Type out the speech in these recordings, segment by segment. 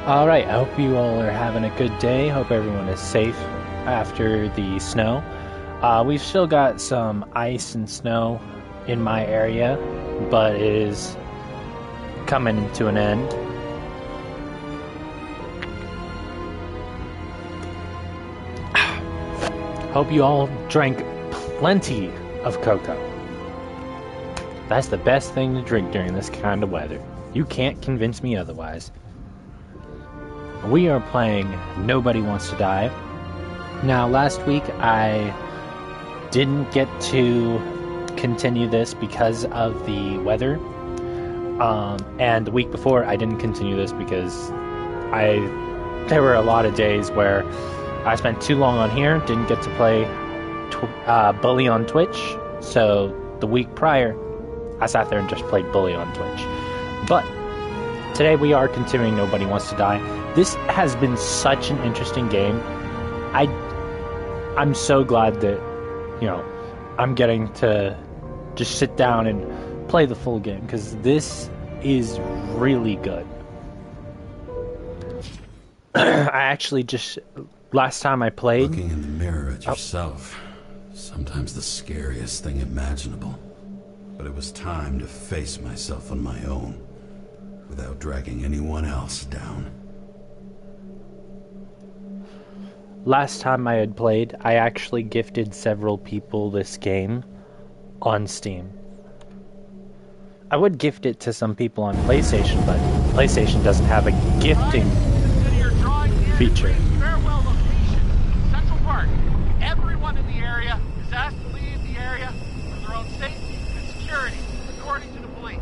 Alright, I hope you all are having a good day. Hope everyone is safe after the snow. We've still got some ice and snow in my area, but it is coming to an end. Hope you all drank plenty of cocoa. That's the best thing to drink during this kind of weather. You can't convince me otherwise. We are playing Nobody Wants to Die. Now, last week I didn't get to continue this because of the weather. And the week before I didn't continue this because there were a lot of days where I spent too long on here, didn't get to play Bully on Twitch. So the week prior, I sat there and just played Bully on Twitch. But today we are continuing Nobody Wants to Die. This has been such an interesting game. I'm so glad that, I'm getting to just sit down and play the full game, because this is really good. I actually just, last time I played... Looking in the mirror at yourself, sometimes the scariest thing imaginable. But it was time to face myself on my own, without dragging anyone else down. Last time I had played, I actually gifted several people this game on Steam. I would gift it to some people on PlayStation, but PlayStation doesn't have a gifting feature. Farewell location, Central Park. Everyone in the area is asked to leave the area for their own safety and security, according to the police.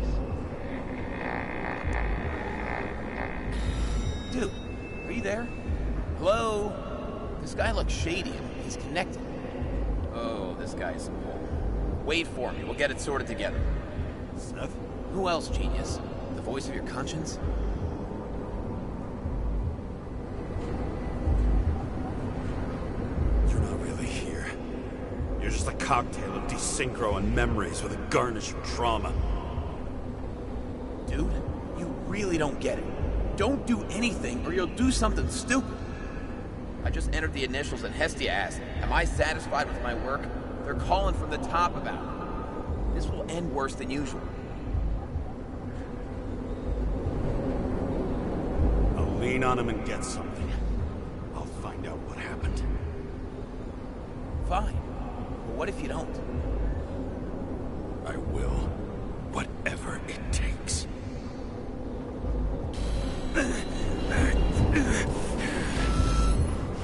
Dude, are you there? Hello? This guy looks shady. He's connected. Oh, this guy's a bull. Wait for me. We'll get it sorted together. Seth? Who else, genius? The voice of your conscience? You're not really here. You're just a cocktail of desynchro and memories with a garnish of trauma. Dude, you really don't get it. Don't do anything or you'll do something stupid. I just entered the initials and Hestia asked, am I satisfied with my work? They're calling from the top about it. This will end worse than usual. I'll lean on him and get something. I'll find out what happened. Fine. But what if you don't? I will. Whatever it takes.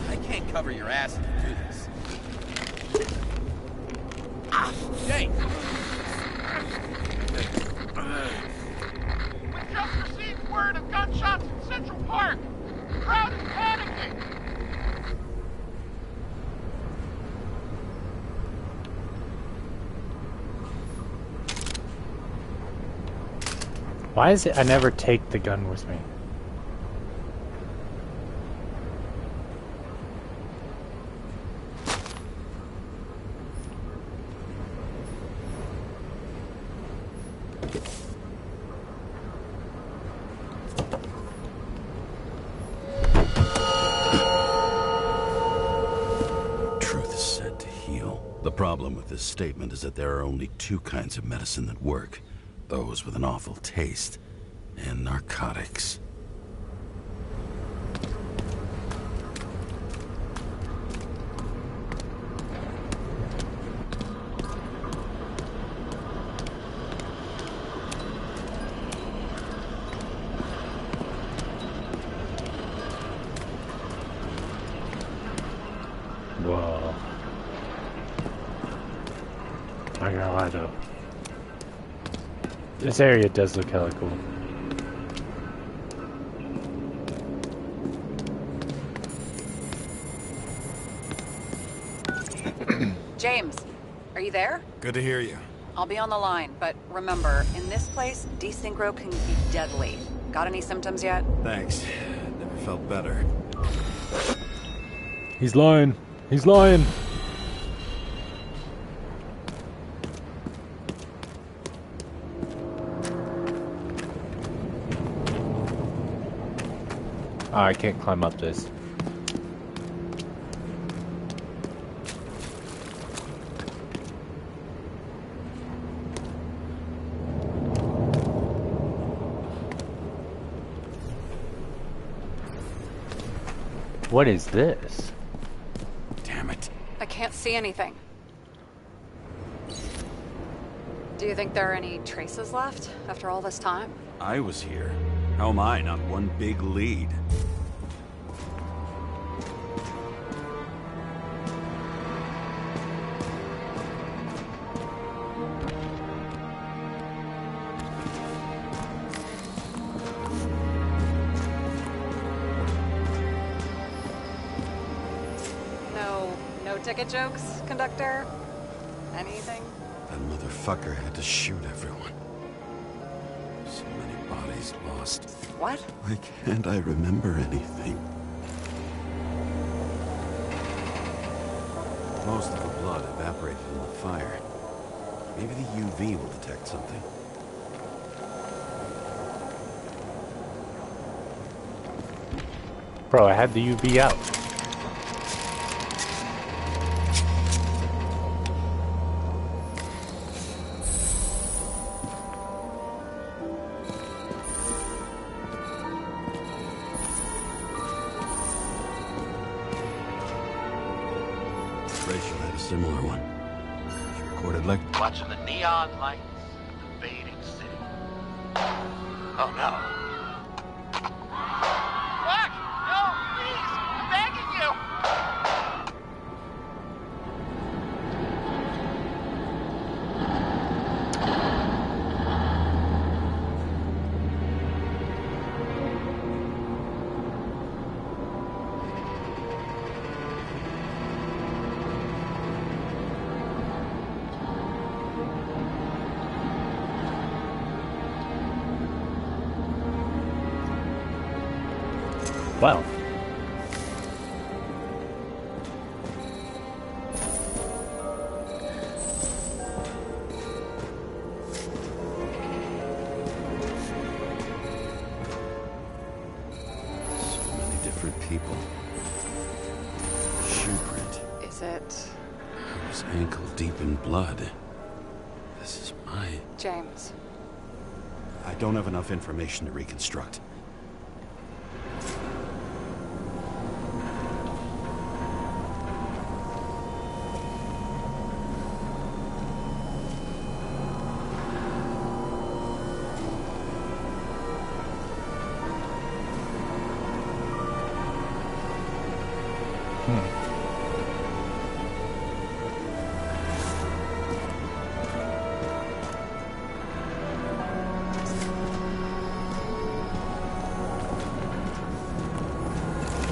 I can't cover your ass if you do this. Jay! We just received word of gunshots in Central Park. The crowd is panicking. Why is it I never take the gun with me? Truth is said to heal. The problem with this statement is that there are only two kinds of medicine that work. Those with an awful taste, and narcotics. Whoa. Not gonna lie though. This area does look hella cool. James, are you there? Good to hear you. I'll be on the line, but remember, in this place, desynchro can be deadly. Got any symptoms yet? Thanks. Never felt better. He's lying. He's lying. Oh, I can't climb up this. What is this? Damn it. I can't see anything. Do you think there are any traces left after all this time? I was here. How am I not one big lead? No ticket jokes, conductor? Anything? That motherfucker had to shoot everyone. So many bodies lost. What? Why can't I remember anything? Most of the blood evaporated in the fire. Maybe the UV will detect something. Bro, I had the UV out. Rachel had a similar one. She recorded like... Watching the neon lights of the fading city. Oh no. Fuck! No, please! I'm begging you! Well. So many different people. Shoe print. Is it... I was ankle deep in blood. This is my... James? I don't have enough information to reconstruct.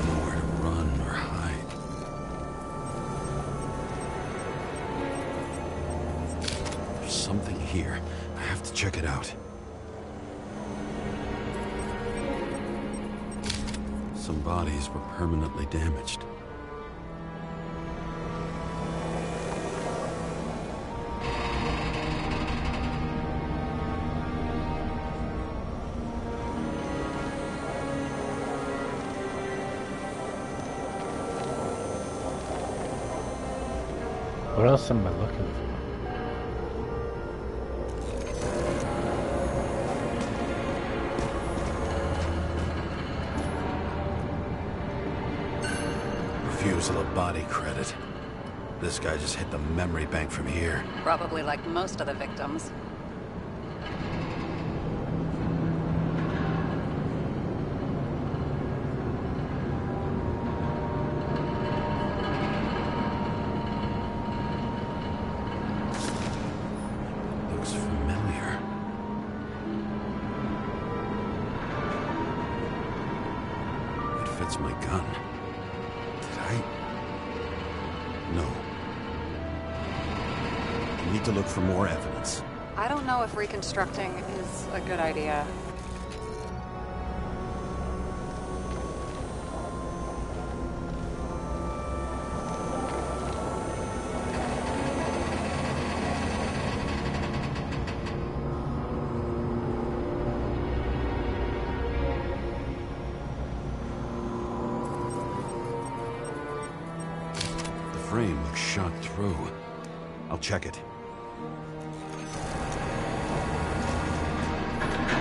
Nowhere to run or hide. There's something here. I have to check it out. Some bodies were permanently damaged. What else am I looking for? Refusal of body credit. This guy just hit the memory bank from here. Probably like most of the victims. Looks familiar. It fits my gun. Did I? No. I need to look for more evidence. I don't know if reconstructing is a good idea. shot through. I'll check it.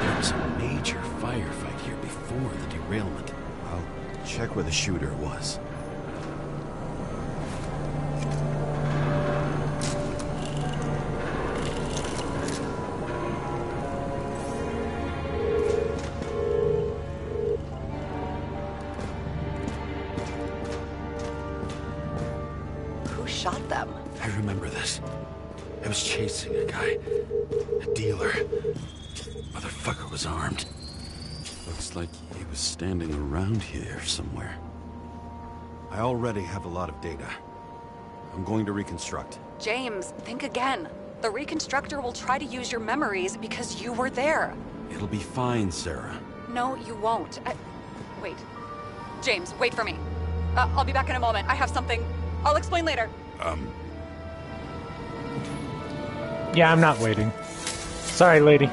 There was a major firefight here before the derailment. I'll check where the shooter was. Who shot them? I remember this. I was chasing a guy. A dealer. Motherfucker was armed. Looks like he was standing around here somewhere. I already have a lot of data. I'm going to reconstruct. James, think again. The reconstructor will try to use your memories because you were there. It'll be fine, Sarah. No, you won't. Wait. James, wait for me. I'll be back in a moment. I have something. I'll explain later. Yeah, I'm not waiting. Sorry, lady.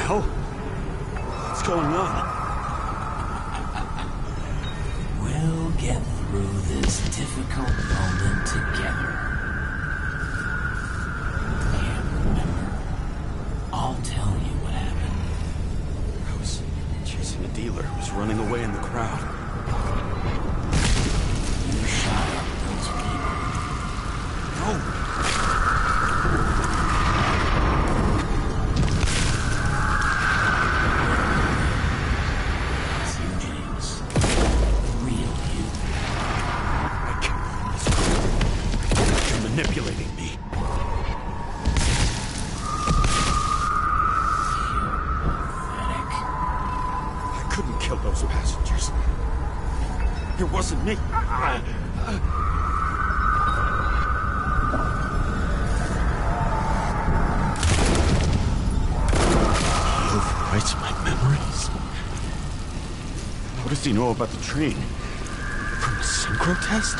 Hell? What's going on? We'll get through this difficult moment together. Can't remember. I'll tell you what happened. I was chasing a dealer who was running away in the crowd. You shot up those people. No! It's you, James. Real you. I can't. You're manipulating me. I couldn't kill those passengers. It wasn't me. He overwrites my memories. How does he know about the train? From a synchro test?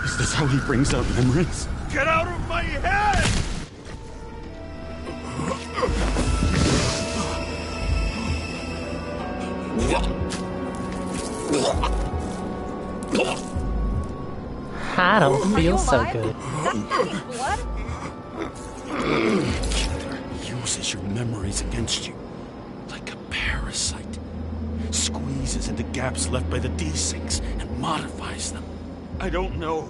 Is this how he brings out memories? Get out of my head! I don't Are you feel so alive? good. Is that blood? Killer uses your memories against you. Like a parasite. Squeezes into gaps left by the D-Syncs and modifies them. I don't know.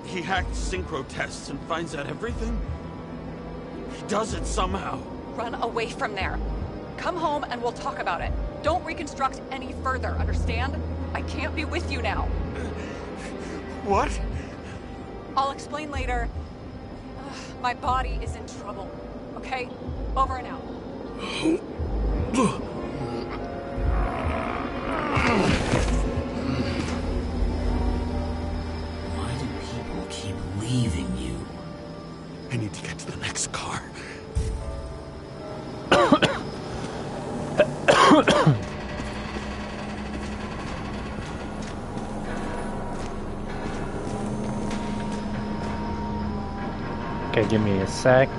He hacked synchro tests and finds out everything? He does it somehow. Run away from there. Come home and we'll talk about it. Don't reconstruct any further, understand? I can't be with you now. What? I'll explain later. My body is in trouble. Okay? Over and out. Why do people keep leaving you? I need to get to the next car. Okay, give me a sec.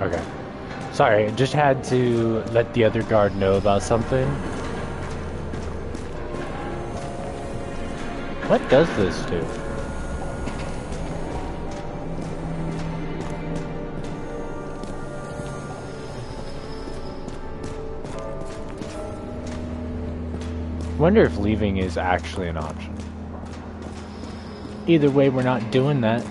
Okay. Sorry, I just had to let the other guard know about something. What does this do? Wonder if leaving is actually an option. Either way, we're not doing that.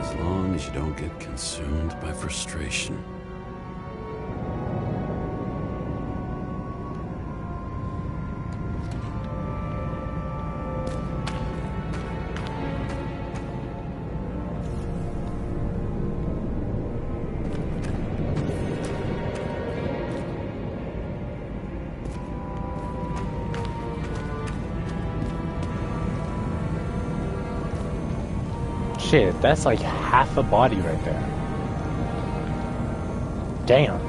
As long as you don't get consumed by frustration. Shit, that's like half a body right there. Damn.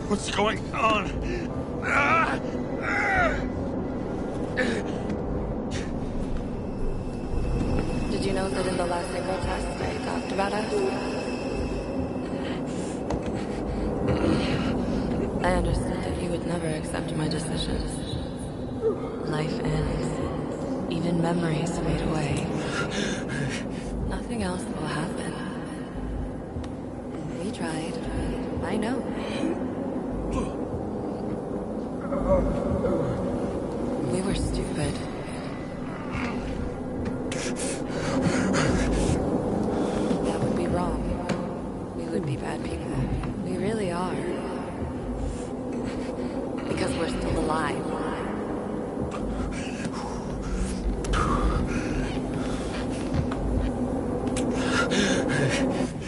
What's going on? Did you know that in the last signal test they talked about us? I understood that you would never accept my decisions. Life ends. Even memories fade away. Nothing else will happen. We tried. I know. We were stupid. That would be wrong. We would be bad people. We really are. Because we're still alive.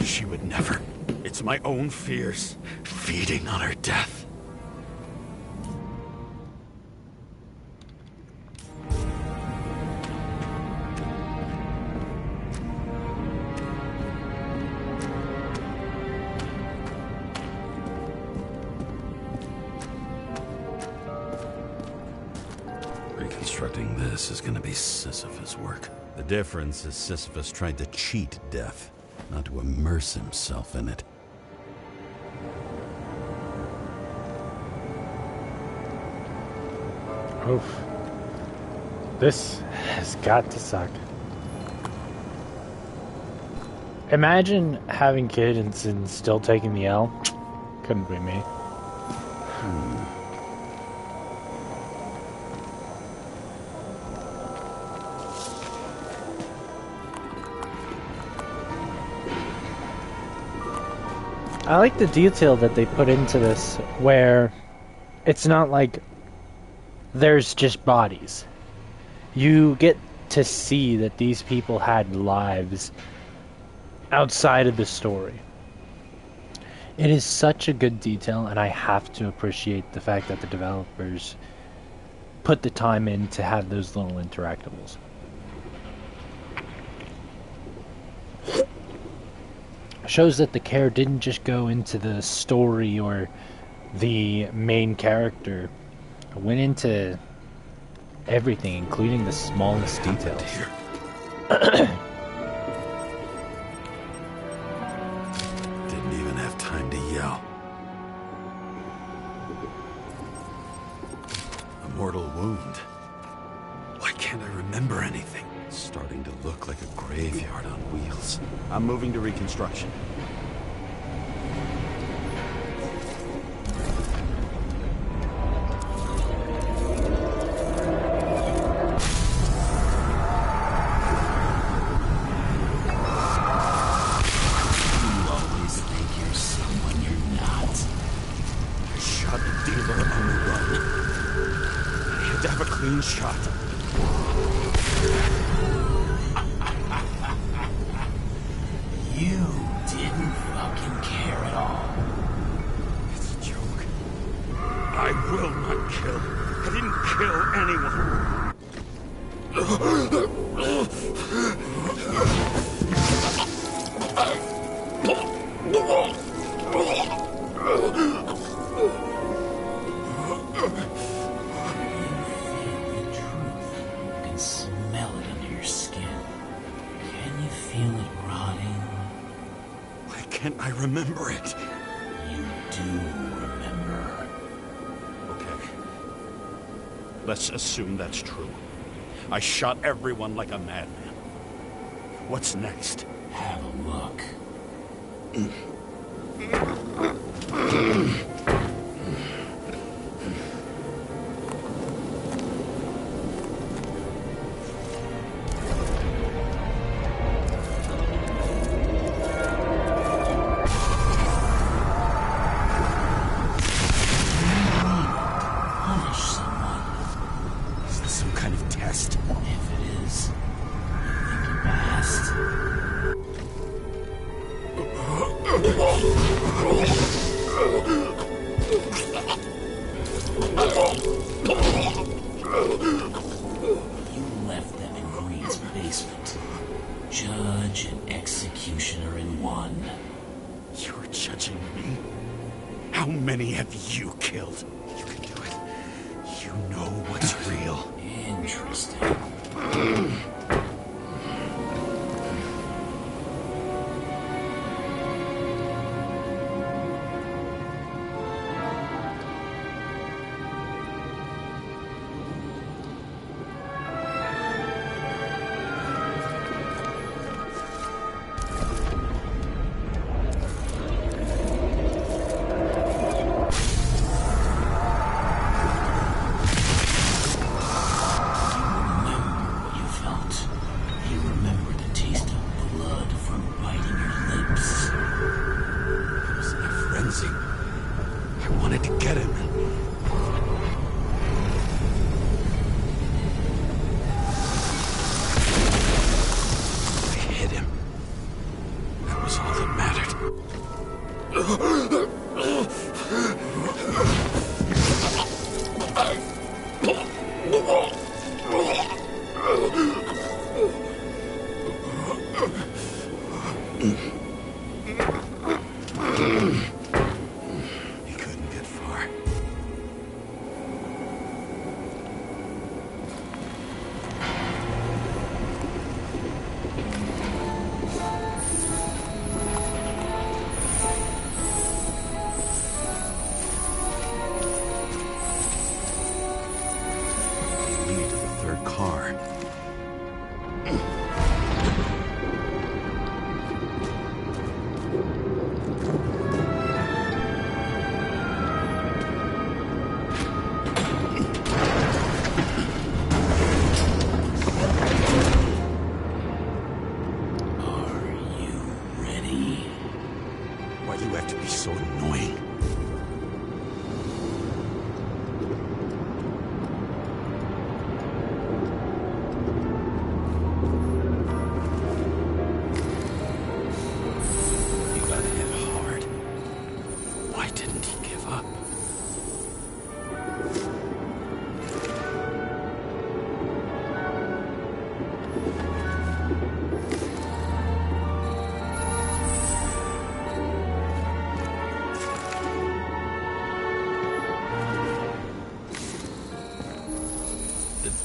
She would never. It's my own fears feeding on her death. Reconstructing this is going to be Sisyphus work. The difference is Sisyphus tried to cheat death, not to immerse himself in it. Oof. This has got to suck. Imagine having kids and still taking the L. Couldn't be me. I like the detail that they put into this, where it's not like there's just bodies. You get to see that these people had lives outside of the story. It is such a good detail, and I have to appreciate the fact that the developers put the time in to have those little interactables. Shows that the care didn't just go into the story or the main character. It went into everything, including the smallest details. Didn't even have time to yell. A mortal wound. Why can't I remember anything? It's starting to look like a graveyard on wheels. I'm moving to reconstruction. Shot. You didn't can't I remember it? You do remember. Okay. Let's assume that's true. I shot everyone like a madman. What's next? Have a look. How many have you killed? You can do it. You know what's real. Interesting.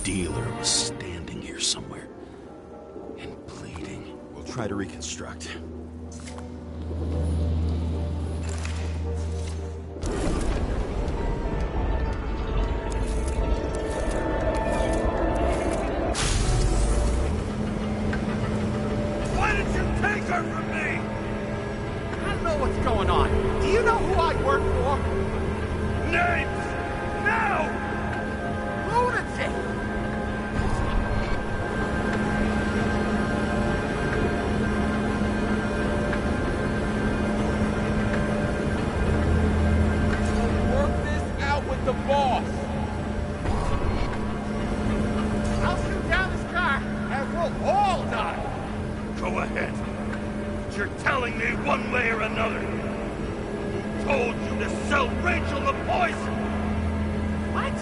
Dealer was standing here somewhere and bleeding. We'll try to reconstruct. Why did you take her from me? I don't know what's going on. Do you know who I work for? Names! Now! Lunatic! The boss! I'll shoot down this car and we'll all die! Go ahead. But you're telling me one way or another. Who told you to sell Rachel the poison? What?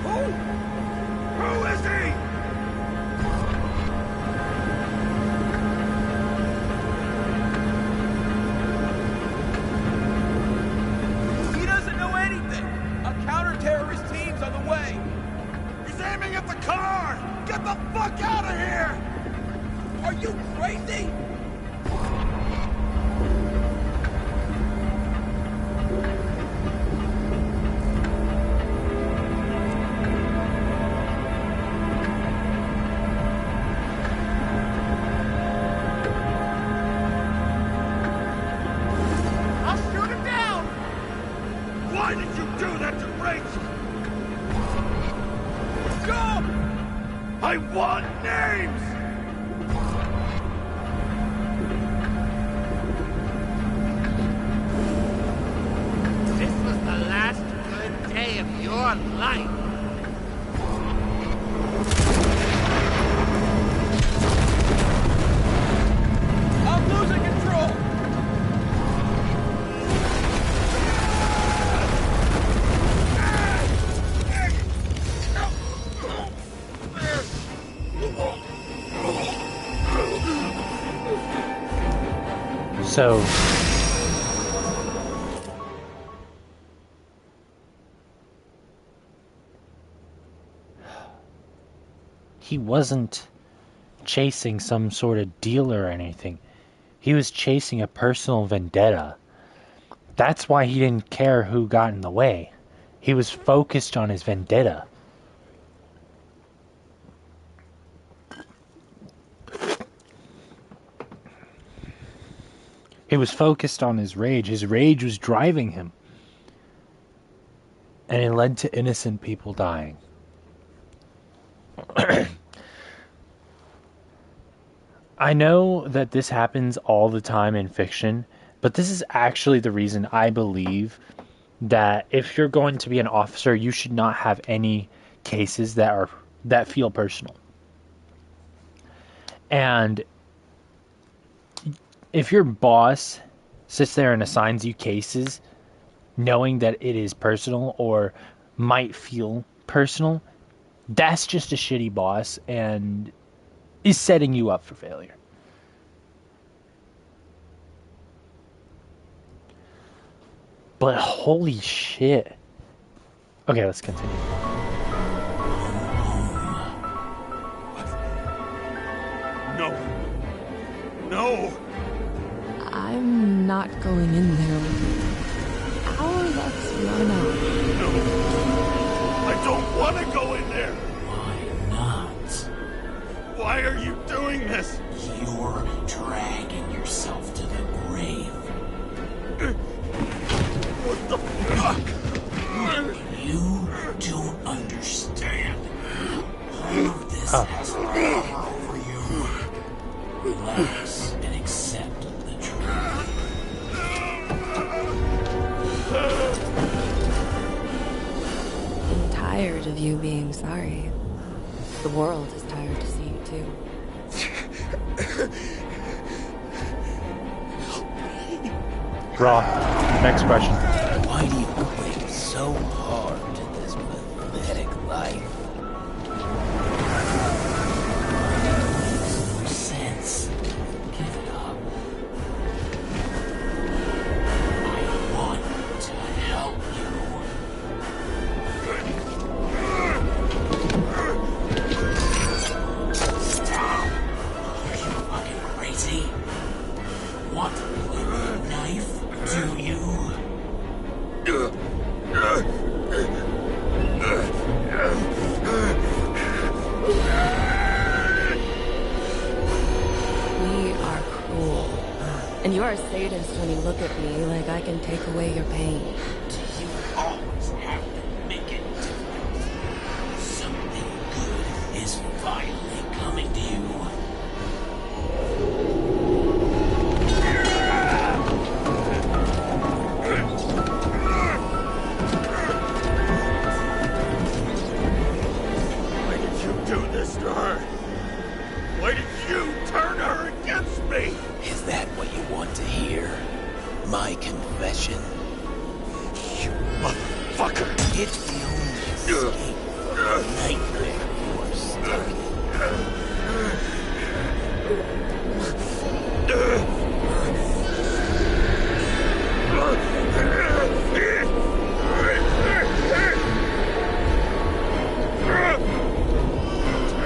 Who? Who is he? Counter-terrorist team's on the way! He's aiming at the car! Get the fuck out of here! Are you crazy? So he wasn't chasing some sort of deal or anything. He was chasing a personal vendetta. That's why he didn't care who got in the way. He was focused on his vendetta. He was focused on his rage. His rage was driving him. And it led to innocent people dying. I know that this happens all the time in fiction, but this is actually the reason I believe that if you're going to be an officer, you should not have any cases that feel personal. And if your boss sits there and assigns you cases knowing that it is personal or might feel personal, that's just a shitty boss and is setting you up for failure. But holy shit. Okay, let's continue. No. I'm not going in there with you. Our luck's run out. No. I don't want to go in there. Why not? Why are you doing this? You're dragging yourself to the grave. What the fuck? You don't understand. All of this has power over you. Relax and accept the truth. I'm tired of you being sorry. The world is tired to see you too. Raw. Next question. Why do you cling so hard to this pathetic life? Makes no sense. Give it up. I want to help you. Stop. Are you fucking crazy? Want to play with a knife? Do you? We are cruel. And you are a sadist when you look at me like I can take away your pain. You always have to make it different. Something good is finally coming to you. Why did you do this to her? Why did you turn her against me? Is that what you want to hear? My confession? You motherfucker! It's the only escape from the nightmare you are stuck in.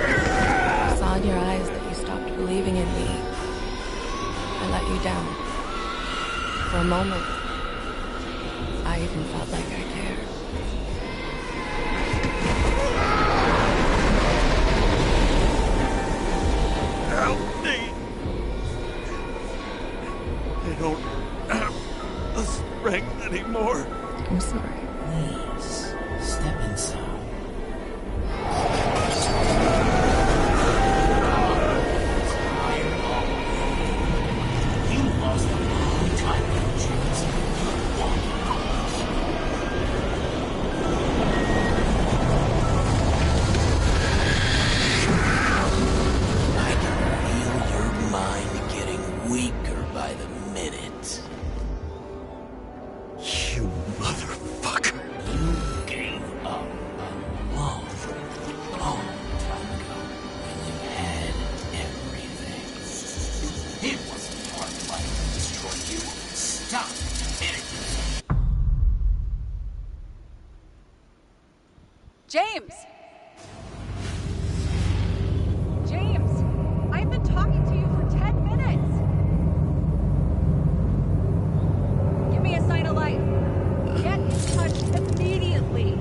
I saw in your eyes that you stopped believing in me. I let you down. For a moment, I even felt like I cared. Help me! I don't have the strength anymore. I'm sorry. Please, step inside. You lost a long time ago, James. I can feel your mind getting weaker by the minute. You motherfucker! You gave up a long, long time ago when you had everything. It wasn't part of life that destroyed James! James! I've been talking to you for 10 minutes! Give me a sign of life. Get in touch immediately.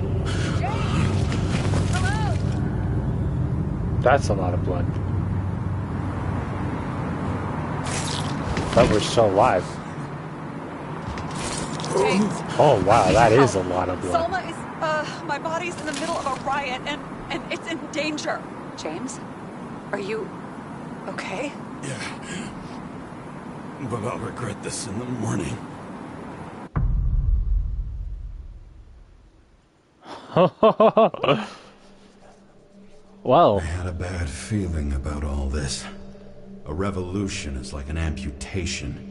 James! Hello? That's a lot of blood. But we're still alive. James. Oh wow, that is a lot of blood. Selma is, my body's in the middle of a riot and it's in danger. James? Are you okay? Yeah. But I'll regret this in the morning. Well, I had a bad feeling about all this. A revolution is like an amputation.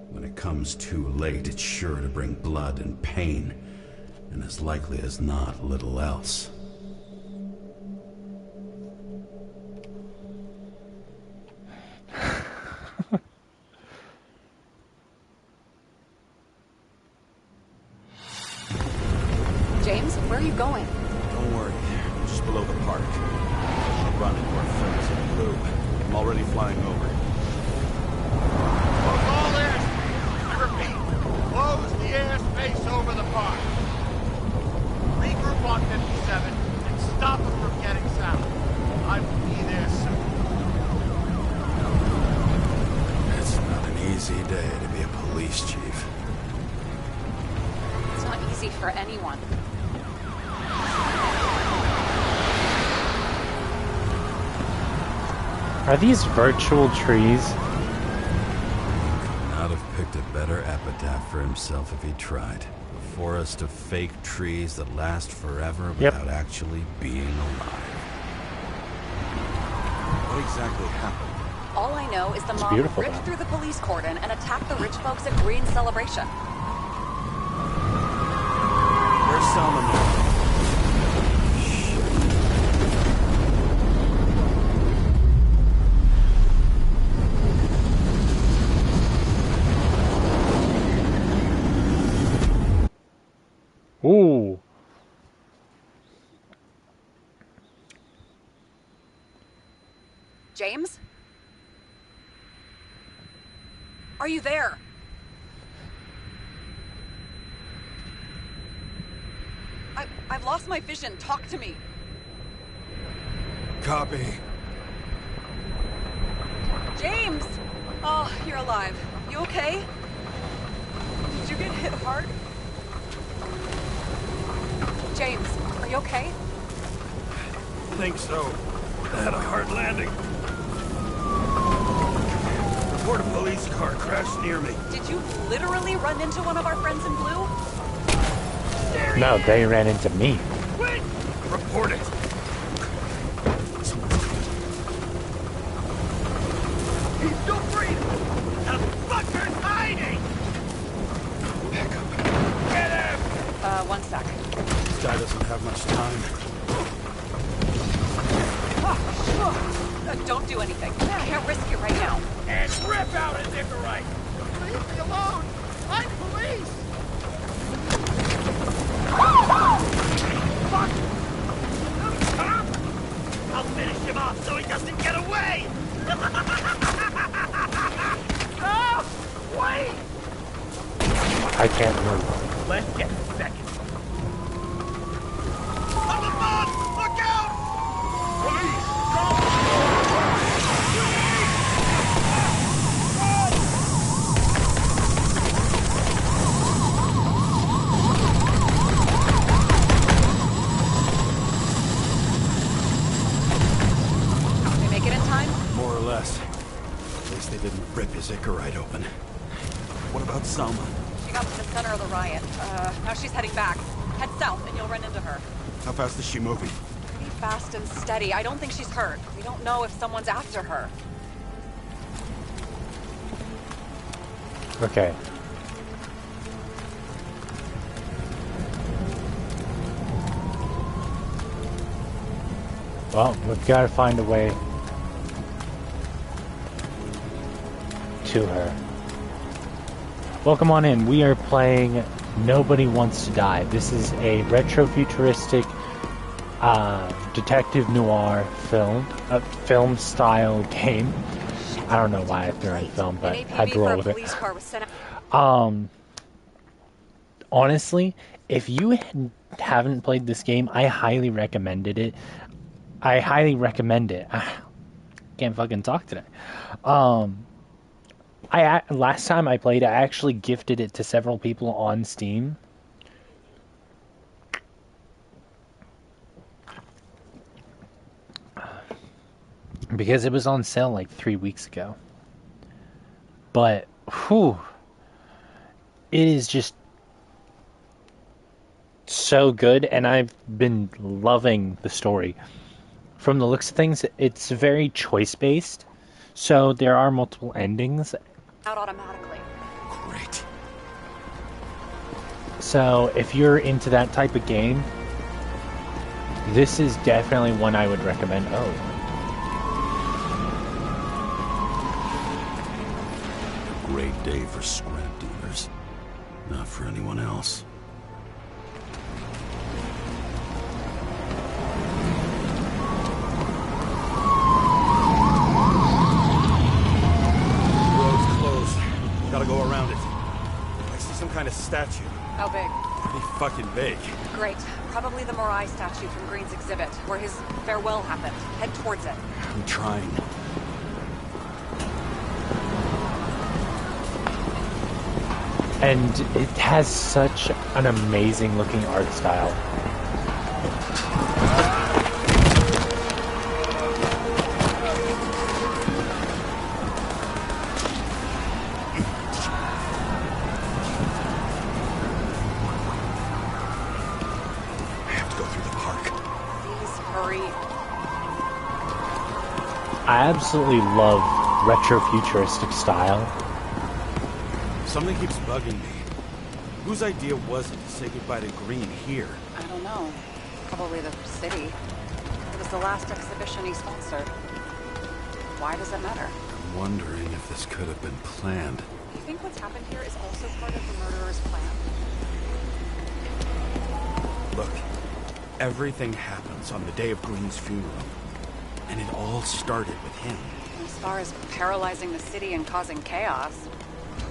When it comes too late, it's sure to bring blood and pain, and as likely as not, little else. James, where are you going? Don't worry, I'm just below the park. I'll run into our friends in blue. I'm already flying over. Close all airspace. I repeat, close the airspace over the park. Regroup on 57 and stop them from getting south. I will be there soon. It's not an easy day to be a police chief. It's not easy for anyone. are these virtual trees? Not have picked a better epitaph for himself if he tried. A forest of fake trees that last forever without actually being alive. What exactly happened? All I know is the mob beautiful, ripped though. through the police cordon and attacked the rich folks at Green Celebration. Where's Selma now? Ooh. James? Are you there? I've lost my vision. Talk to me. Copy. James! Oh, you're alive. You okay? Did you get hit hard? James, are you okay? I think so. I had a hard landing. Report a police car crashed near me. Did you literally run into one of our friends in blue? No, they ran into me. Wait! Report it. He's still breathing. The fucker's hiding. Back up. Get him! One sec. This guy doesn't have much time. Don't do anything. I can't risk it right now. And rip out his Icarite! Leave me alone! I'm police! Fuck! Stop! I'll finish him off so he doesn't get away! No! Wait! I can't move. Let's get second. On the boat! Look out! Police! Did we make it in time? More or less. At least they didn't rip his Icarite open. What about Selma? She got to the center of the riot. Now she's heading back. Head south and you'll run into her. How fast is she moving? Pretty fast and steady. I don't think she's hurt. We don't know if someone's after her. Okay. Well, we've got to find a way to her. Welcome on in. We are playing Nobody Wants to Die. This is a retro-futuristic detective noir film style game. I don't know why I threw in film, but I had to roll with it. Honestly, if you haven't played this game, I highly recommended it. I highly recommend it. Can't fucking talk today. Last time I played, I actually gifted it to several people on Steam. Because it was on sale like 3 weeks ago. But, whew, it is just so good, and I've been loving the story. From the looks of things, it's very choice-based, so there are multiple endings. Out automatically. Great. So if you're into that type of game, this is definitely one I would recommend. Oh. Great day for scrap dealers. Not for anyone else. Road's closed. Gotta go around it. I see some kind of statue. How big? Pretty fucking big. Great. Probably the Morai statue from Green's exhibit, where his farewell happened. Head towards it. I'm trying. And it has such an amazing looking art style. I have to go through the park. Please hurry. I absolutely love retro-futuristic style. Something keeps bugging me. Whose idea was it to say goodbye to Green here? I don't know. Probably the city. It was the last exhibition he sponsored. Why does it matter? I'm wondering if this could have been planned. You think what's happened here is also part of the murderer's plan? Look, everything happens on the day of Green's funeral. And it all started with him. As far as paralyzing the city and causing chaos,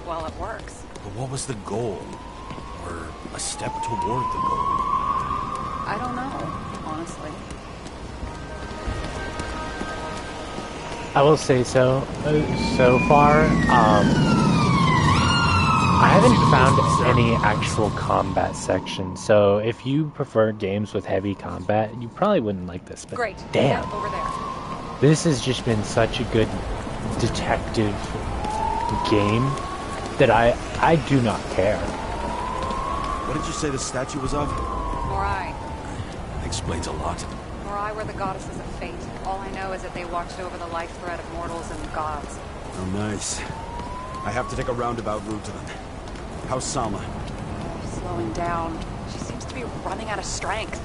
well, it works. But what was the goal? Or a step toward the goal? I don't know, honestly. I will say so far, I haven't found any actual combat section, so if you prefer games with heavy combat, you probably wouldn't like this, but Great. damn. Over there. This has just been such a good detective game that I do not care. What did you say the statue was of? Morai. Explains a lot. Morai were the goddesses of fate. All I know is that they watched over the life thread of mortals and the gods. Oh, nice. I have to take a roundabout route to them. How's Salma? Slowing down. She seems to be running out of strength.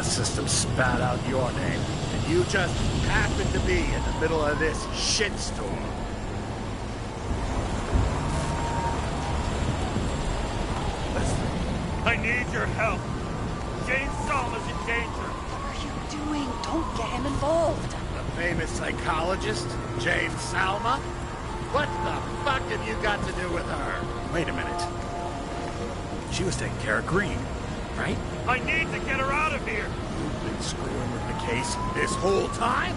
System spat out your name, and you just happened to be in the middle of this shitstorm. Listen, I need your help. James Salma's in danger. What are you doing? Don't get him involved. The famous psychologist, James Salma? What the fuck have you got to do with her? Wait a minute. She was taking care of Green, right? I need to get her out of here. You've been screwing with the case this whole time?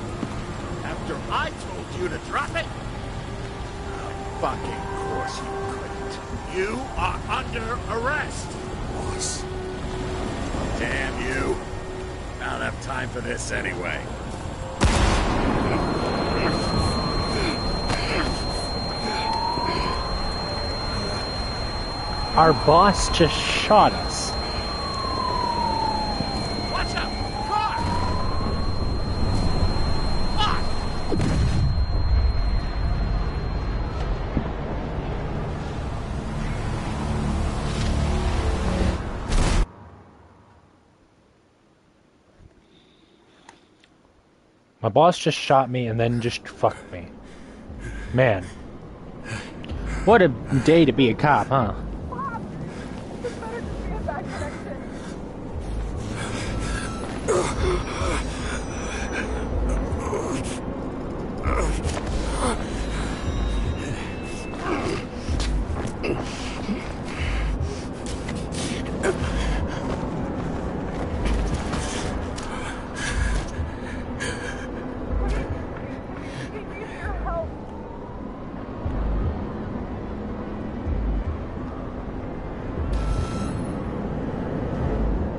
After I told you to drop it? Of fucking course you couldn't. You are under arrest. Boss. Damn you. I don't have time for this anyway. Our boss just shot us. Watch out! Car! Fuck! My boss just shot me and then just fucked me. Man. What a day to be a cop, huh? Bob! This better just be a bad connection.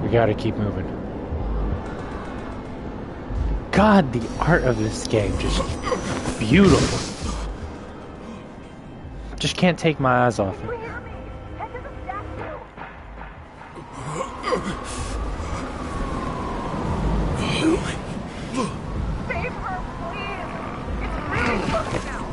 We gotta keep moving. God, the art of this game just beautiful. Just can't take my eyes off it. Save her, please! It's really close now.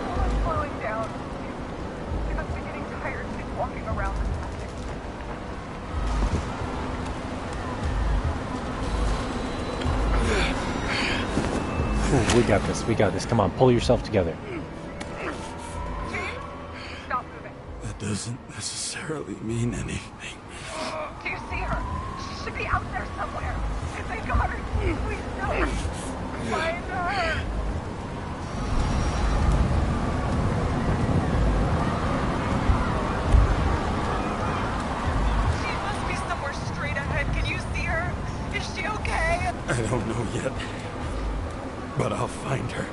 Someone's slowing down. I'm beginning tired of walking around this place. Ooh, we got this, we got this. Come on, pull yourself together. Stop moving. That doesn't necessarily mean anything. Do you see her? She should be out there somewhere. If they got her, please no. Find her. She must be somewhere straight ahead. Can you see her? Is she okay? I don't know yet, but I'll find her.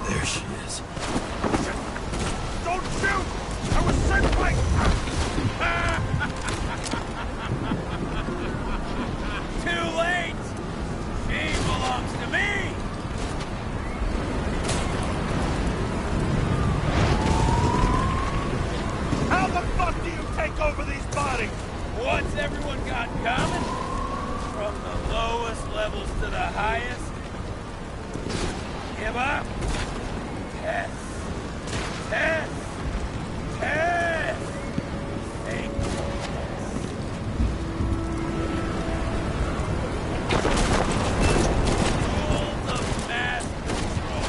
There she is. Don't shoot! I was sent by... Too late! She belongs to me! How the fuck do you take over these bodies? What's everyone got in common? From the lowest levels to the highest? Give up? Test. Test. Test. Take this. Rules of mass control.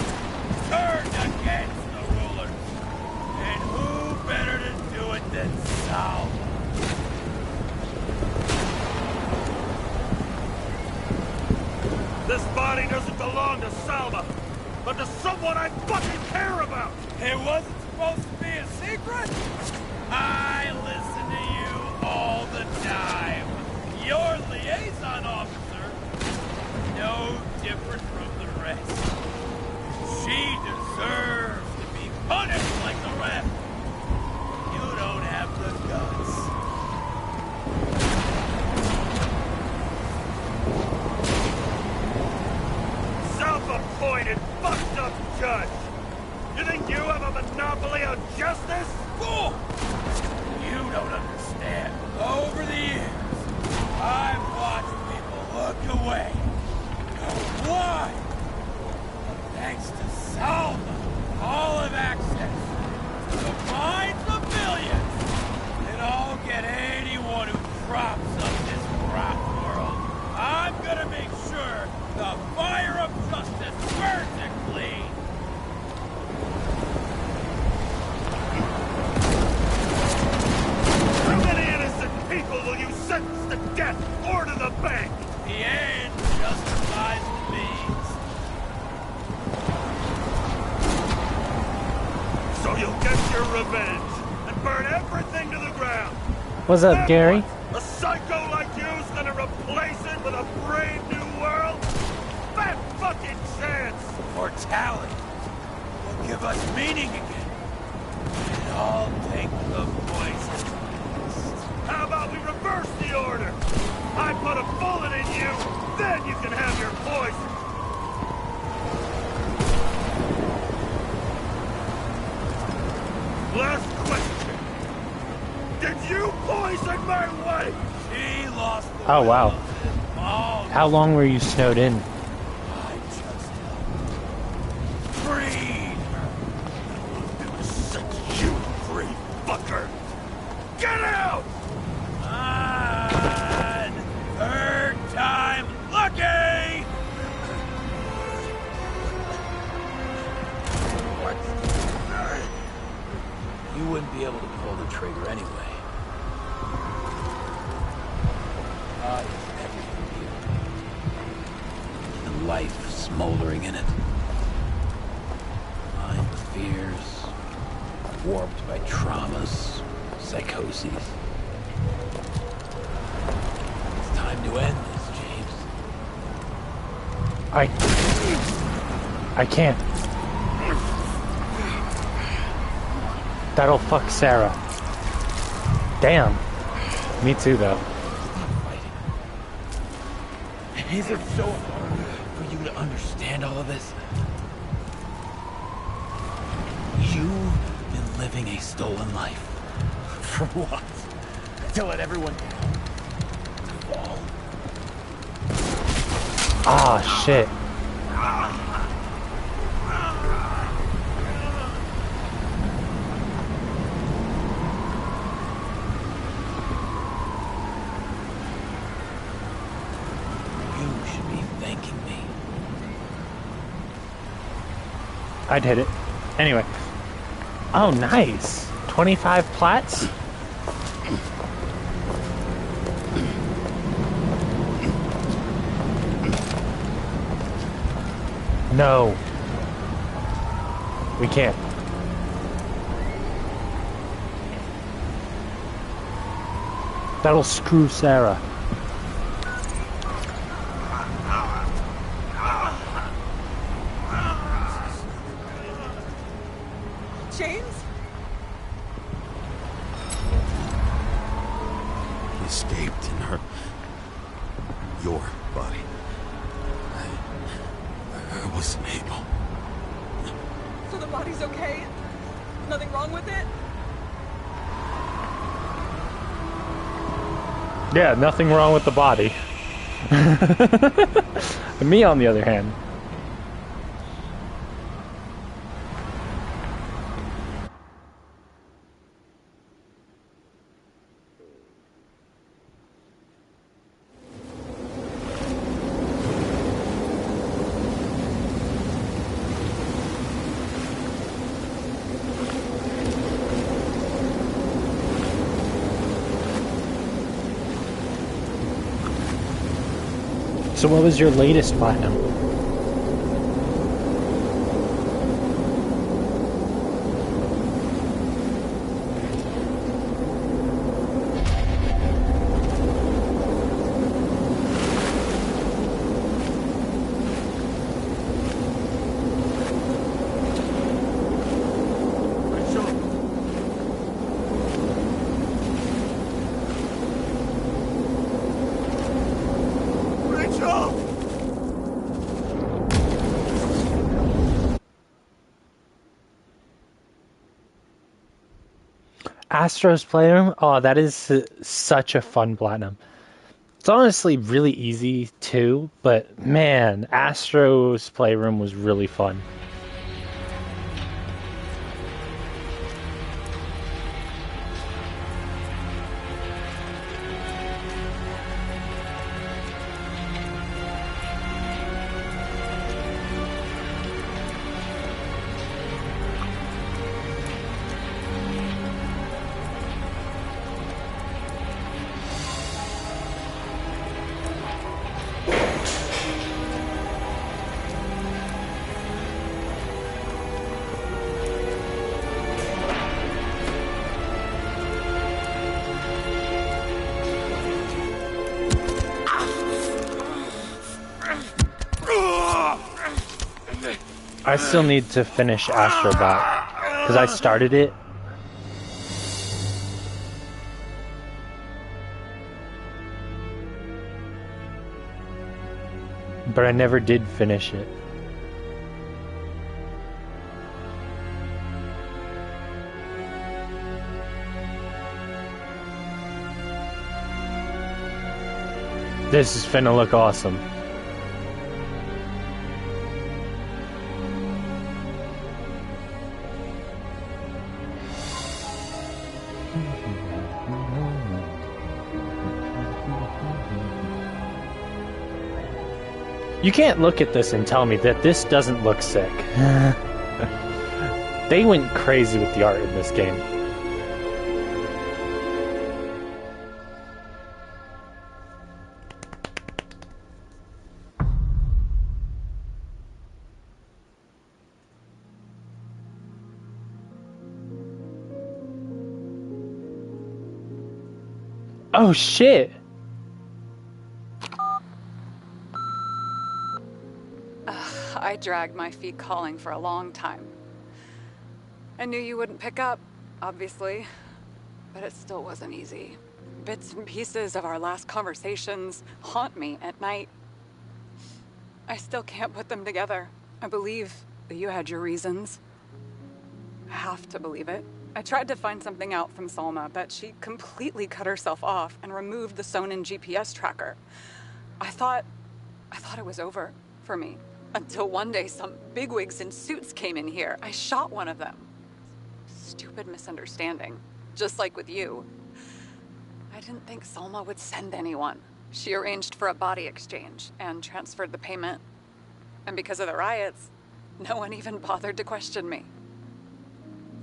Turned against the rulers. And who better to do it than Salva? This body doesn't belong to Salma, but to someone I fucking care about! It wasn't supposed to be a secret? I listen to you all the time. Your liaison officer, no different from the rest. She deserves to be punished like the rest. You don't have the guts. Self-appointed, fucked up judge! You think you have a monopoly on justice? Fool! You don't understand. Over the years, I've watched people look away. Know why? Thanks to Salva, all have access to the minds of millions. And I'll get anyone who props up this rot world. I'm gonna make sure the fire of justice burns it clean. How many innocent people will you sentence to death or to the bank? The end justifies the means. So you'll get your revenge and burn everything to the ground. What's up, Then Gary? what? A psycho like you's gonna replace it with a brave new world? Fat fucking chance! Mortality will give us meaning again. And I'll take the poison. How about we reverse the order? I put a bullet in you, then you can have your poison. Last Did you poison my wife? She lost the Oh, wow. Oh, How long were you snowed in? I just freed her. Set you free, fucker. Get out! On third time lucky! What? You wouldn't be able to pull the trigger anyway. It's everything here. And life smoldering in it. Mind fears, warped by traumas, psychoses. It's time to end this, James. I can't. That'll fuck Sarah. Damn. Me too, though. Is it so hard for you to understand all of this? You've been living a stolen life. For what? To let everyone down? To fall? Ah, shit. I'd hit it. Anyway. Oh, nice. 25 plats? No. We can't. That'll screw Sarah. James? He escaped in your body. I wasn't able. So the body's okay? Nothing wrong with it? Yeah, nothing wrong with the body. Me, on the other hand. So what was your latest platinum? Astro's Playroom? Oh, that is such a fun platinum. It's honestly really easy too, but man, Astro's Playroom was really fun. I still need to finish Astrobot, because I started it. But I never did finish it. This is finna look awesome. You can't look at this and tell me that this doesn't look sick. They went crazy with the art in this game. Oh shit! I dragged my feet calling for a long time. I knew you wouldn't pick up, obviously, but it still wasn't easy. Bits and pieces of our last conversations haunt me at night. I still can't put them together. I believe that you had your reasons. I have to believe it. I tried to find something out from Salma, but she completely cut herself off and removed the Sonin GPS tracker. I thought it was over for me. Until one day some bigwigs in suits came in here. I shot one of them. Stupid misunderstanding. Just like with you. I didn't think Salma would send anyone. She arranged for a body exchange and transferred the payment. And because of the riots, no one even bothered to question me.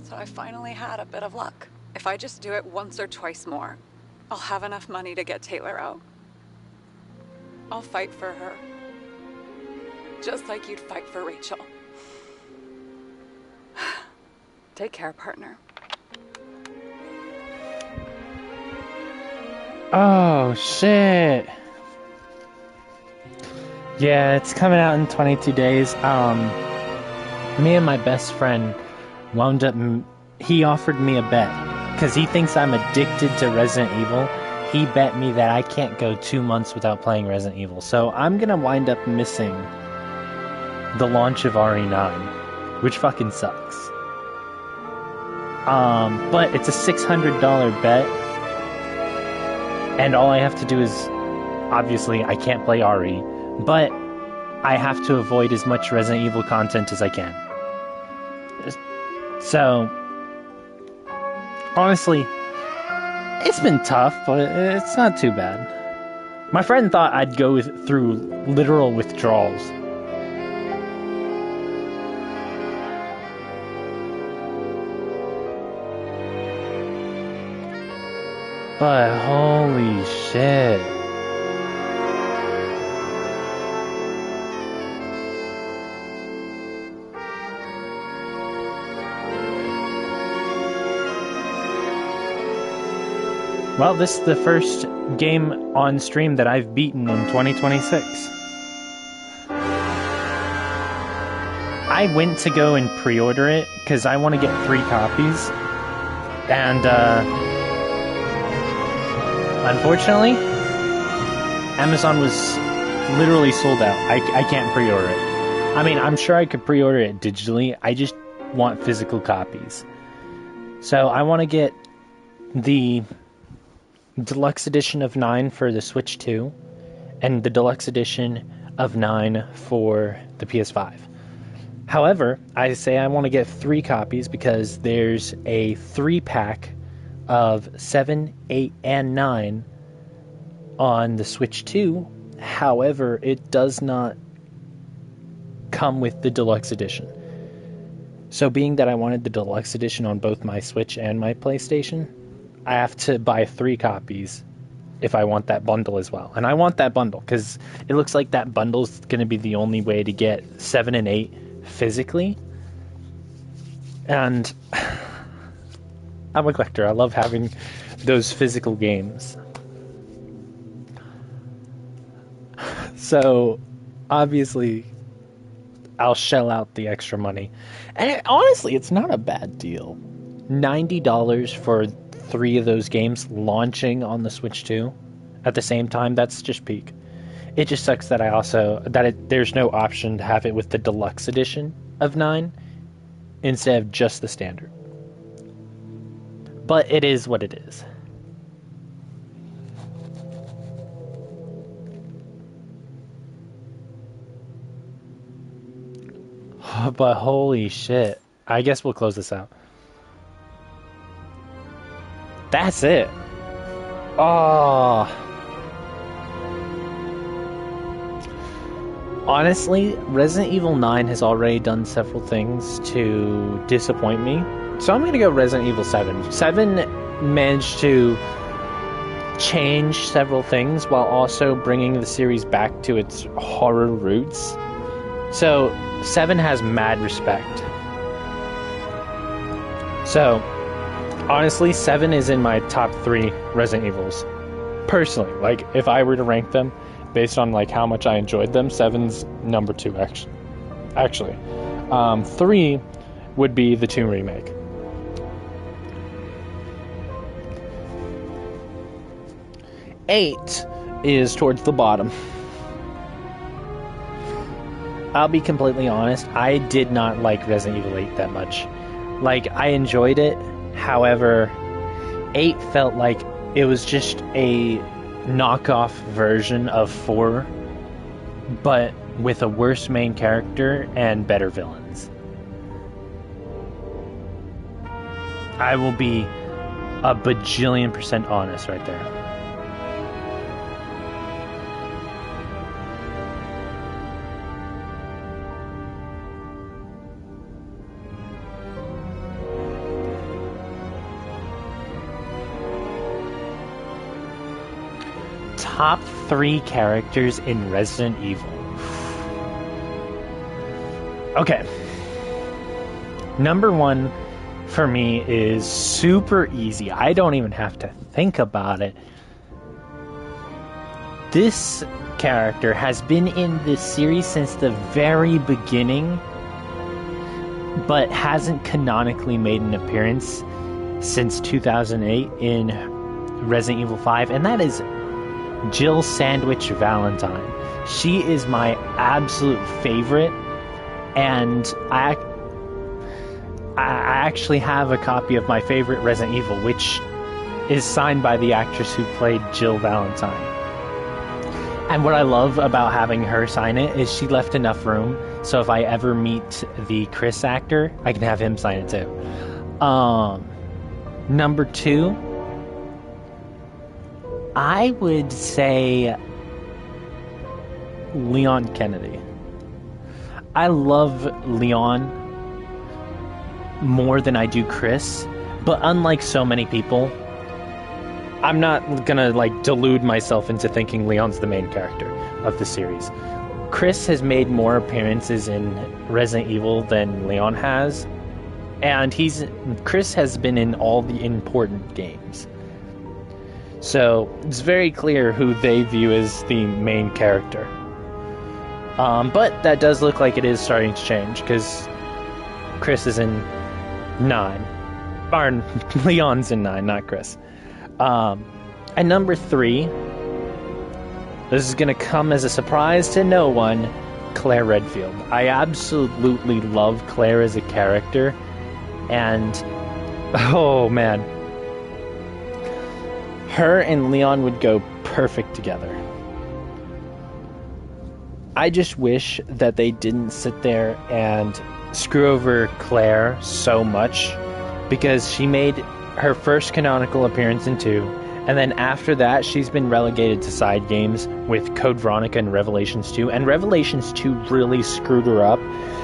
So I finally had a bit of luck. If I just do it once or twice more, I'll have enough money to get Taylor out. I'll fight for her. Just like you'd fight for Rachel. Take care, partner. Oh, shit. Yeah, it's coming out in 22 days. Me and my best friend wound up... He offered me a bet. Because he thinks I'm addicted to Resident Evil. He bet me that I can't go 2 months without playing Resident Evil. So I'm gonna wind up missing the launch of RE9, which fucking sucks. But it's a $600 bet, and all I have to do is, obviously, I can't play RE, but I have to avoid as much Resident Evil content as I can. So, honestly, it's been tough, but it's not too bad. My friend thought I'd go through literal withdrawals. But holy shit. Well, this is the first game on stream that I've beaten in 2026. I went to go and pre-order it because I want to get 3 copies. And, unfortunately, Amazon was literally sold out. I can't pre-order it. I mean, I'm sure I could pre-order it digitally. I just want physical copies. So I want to get the deluxe edition of 9 for the Switch 2 and the deluxe edition of 9 for the PS5. However, I say I want to get 3 copies because there's a 3-pack of 7, 8, and 9 on the Switch 2. However, it does not come with the deluxe edition. So being that I wanted the deluxe edition on both my Switch and my PlayStation, I have to buy 3 copies if I want that bundle as well. And I want that bundle because it looks like that bundle's going to be the only way to get 7 and 8 physically. And I'm a collector. I love having those physical games. So, obviously, I'll shell out the extra money. And honestly, it's not a bad deal. $90 for 3 of those games launching on the Switch 2 at the same time, that's just peak. It just sucks that there's no option to have it with the deluxe edition of 9 instead of just the standard. But it is what it is. But holy shit. I guess we'll close this out. That's it. Oh. Honestly, Resident Evil 9 has already done several things to disappoint me. So I'm going to go Resident Evil 7. 7 managed to change several things while also bringing the series back to its horror roots. So 7 has mad respect. So honestly, 7 is in my top 3 Resident Evils. Personally, like, if I were to rank them based on, like, how much I enjoyed them, 7's number 2, actually. 3 would be the 2 remake. Eight is towards the bottom. I'll be completely honest, I did not like Resident Evil 8 that much. Like, I enjoyed it. However, 8 felt like it was just a knockoff version of 4, but with a worse main character and better villains. I will be a bajillion % honest right there. Top 3 characters in Resident Evil. Okay. Number 1 for me is super easy. I don't even have to think about it. This character has been in this series since the very beginning, but hasn't canonically made an appearance since 2008 in Resident Evil 5, and that is Jill Sandwich Valentine. She is my absolute favorite, and I actually have a copy of my favorite Resident Evil, which is signed by the actress who played Jill Valentine. And what I love about having her sign it is she left enough room, so if I ever meet the Chris actor, I can have him sign it too. Number 2, I would say Leon Kennedy. I love Leon more than I do Chris, but unlike so many people, I'm not gonna like delude myself into thinking Leon's the main character of the series. Chris has made more appearances in Resident Evil than Leon has, and Chris has been in all the important games. So it's very clear who they view as the main character. But that does look like it is starting to change, because Chris is in 9. Or Leon's in 9, not Chris. And number 3, this is going to come as a surprise to no one, Claire Redfield. I absolutely love Claire as a character, and oh man, her and Leon would go perfect together. I just wish that they didn't sit there and screw over Claire so much, because she made her first canonical appearance in 2, and then after that she's been relegated to side games with Code Veronica and Revelations 2, and Revelations 2 really screwed her up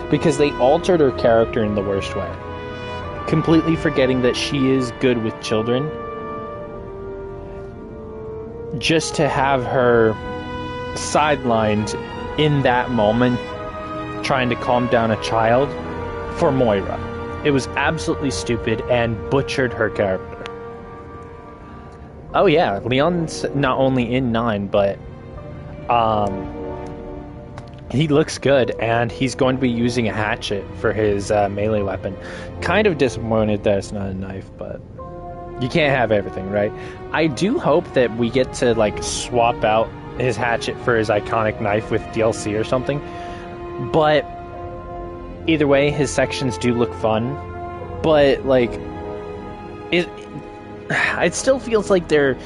because they altered her character in the worst way, completely forgetting that she is good with children, just to have her sidelined in that moment trying to calm down a child for Moira. It was absolutely stupid and butchered her character. Oh yeah, Leon's not only in 9, but he looks good, and he's going to be using a hatchet for his melee weapon. Kind of disappointed that it's not a knife, but you can't have everything, right? I do hope that we get to like swap out his hatchet for his iconic knife with DLC or something. But either way, his sections do look fun. But like, it still feels like they're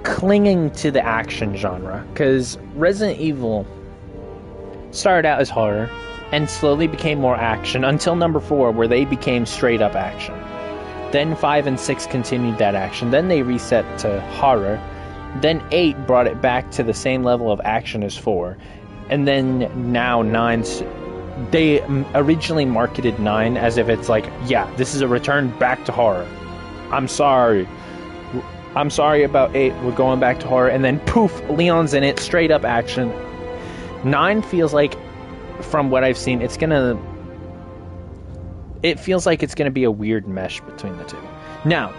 clinging to the action genre, because Resident Evil started out as horror, and slowly became more action until number 4, where they became straight up action. Then 5 and 6 continued that action. Then they reset to horror. Then 8 brought it back to the same level of action as 4. And then now 9's... They originally marketed 9 as if it's like, yeah, this is a return back to horror. I'm sorry about 8, we're going back to horror. And then poof, Leon's in it, straight up action. 9 feels like, from what I've seen, it feels like it's gonna be a weird mesh between the two. Now,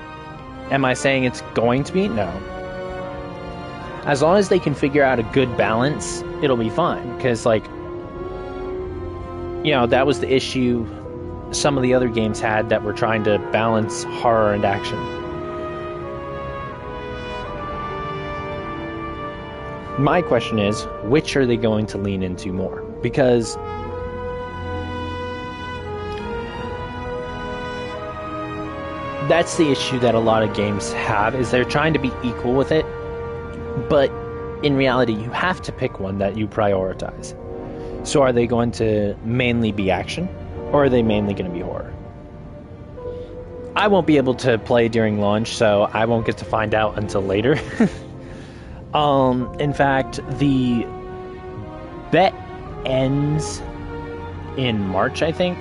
am I saying it's going to be? No. As long as they can figure out a good balance, it'll be fine. Because, like, you know, that was the issue some of the other games had that were trying to balance horror and action. My question is, which are they going to lean into more? Because that's the issue that a lot of games have, is they're trying to be equal with it, but in reality, you have to pick one that you prioritize. So are they going to mainly be action, or are they mainly going to be horror? I won't be able to play during launch, so I won't get to find out until later. In fact, the bet ends in March, I think.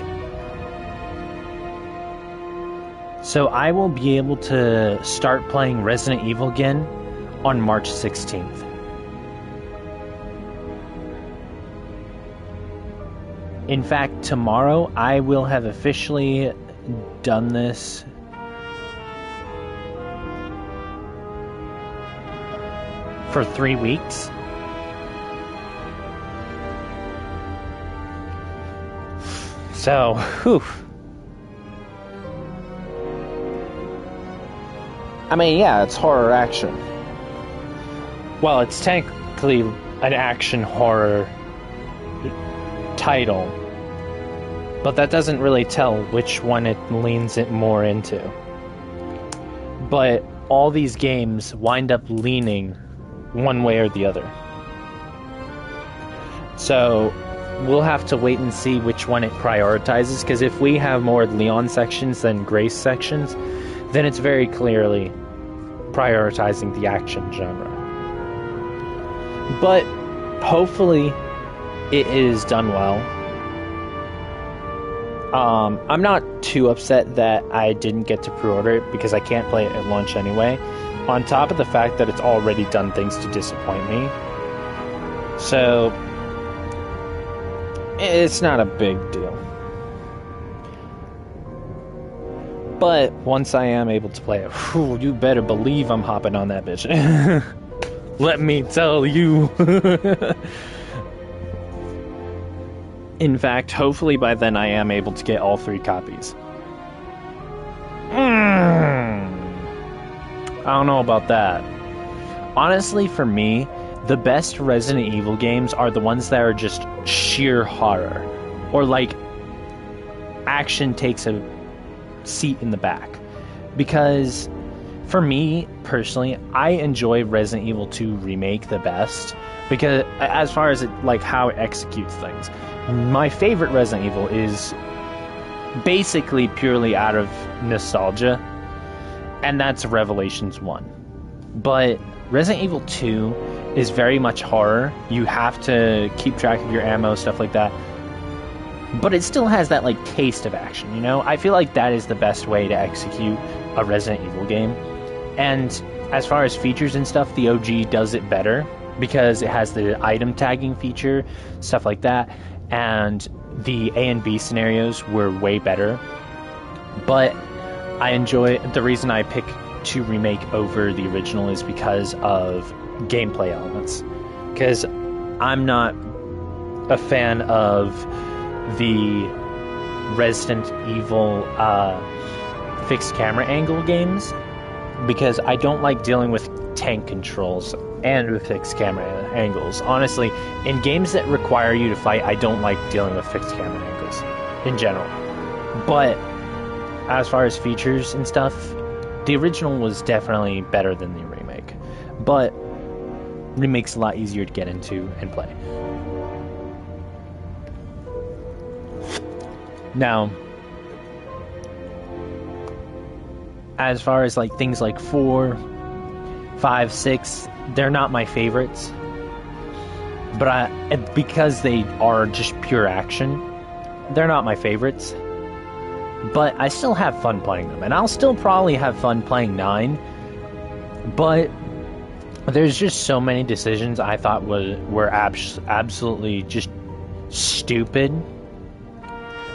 So I will be able to start playing Resident Evil again on March 16th. In fact, tomorrow I will have officially done this for 3 weeks. So, whew. I mean, yeah, it's horror action. Well, it's technically an action horror title, but that doesn't really tell which one it leans it more into. But all these games wind up leaning one way or the other. So we'll have to wait and see which one it prioritizes, because if we have more Leon sections than Grace sections, then it's very clearly prioritizing the action genre. But hopefully it is done well. I'm not too upset that I didn't get to pre-order it, because I can't play it at launch anyway, on top of the fact that it's already done things to disappoint me. So it's not a big deal. But once I am able to play it, whew, you better believe I'm hopping on that bitch. Let me tell you. In fact, hopefully by then I am able to get all 3 copies. I don't know about that. Honestly, for me, the best Resident Evil games are the ones that are just sheer horror. Or like, action takes a seat in the back. Because for me, personally, I enjoy Resident Evil 2 Remake the best. Because as far as like how it executes things. My favorite Resident Evil is basically purely out of nostalgia, and that's Revelations 1. But Resident Evil 2 is very much horror. You have to keep track of your ammo, stuff like that. But it still has that like taste of action, you know? I feel like that is the best way to execute a Resident Evil game. And as far as features and stuff, the OG does it better, because it has the item tagging feature, stuff like that. And the A and B scenarios were way better. But I enjoy... The reason I pick to remake over the original is because of gameplay elements. Because I'm not a fan of the Resident Evil fixed camera angle games, because I don't like dealing with tank controls and with fixed camera angles. Honestly, in games that require you to fight, I don't like dealing with fixed camera angles in general. But as far as features and stuff, the original was definitely better than the remake. But remake's a lot easier to get into and play. Now, as far as like things like 4, 5, 6, they're not my favorites. But because they are just pure action, they're not my favorites. But I still have fun playing them, and I'll still probably have fun playing 9. But there's just so many decisions I thought were absolutely just stupid